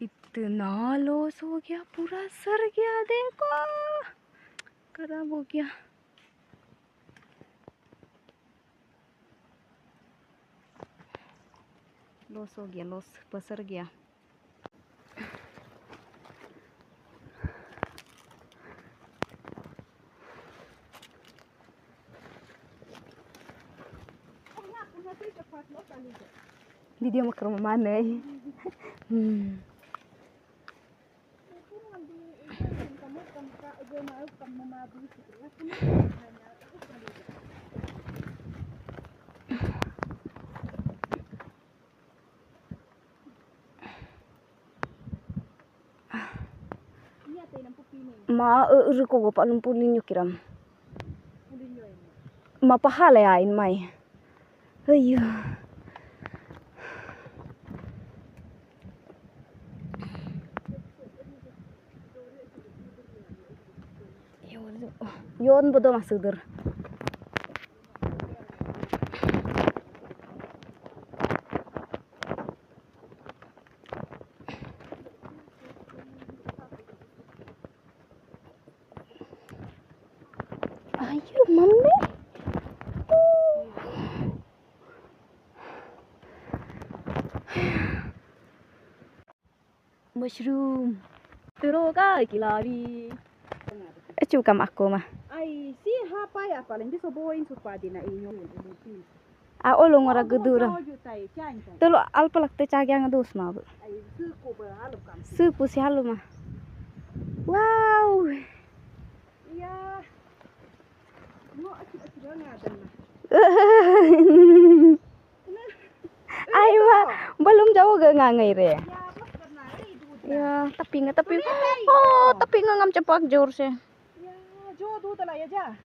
इतना लॉस हो गया, पूरा सर गया, देखो खराब हो गया। लॉस हो गया, लॉस पसर गया। Video mau ke rumah mana? Ma ko go pa numpulin nyo kiram. Mapahalayain may. Ayo. Yon bodo masudur. Ayo mami. Mushroom. Teroga kilari. Cukam aku mah. Ai si hapa ya paling bisa bawain supaya na inyo. Ulong ora gedura. Telo alpalak te cagyang dos ma. Ai su ko ba halop kam. Supu si halo mah. Wow. Iya. No aci nga dan. Ay mah belum jauh ga ngangai re. Ya, Ya, tapi nga ngam cepak jor se. ya, jo du tala ya ja.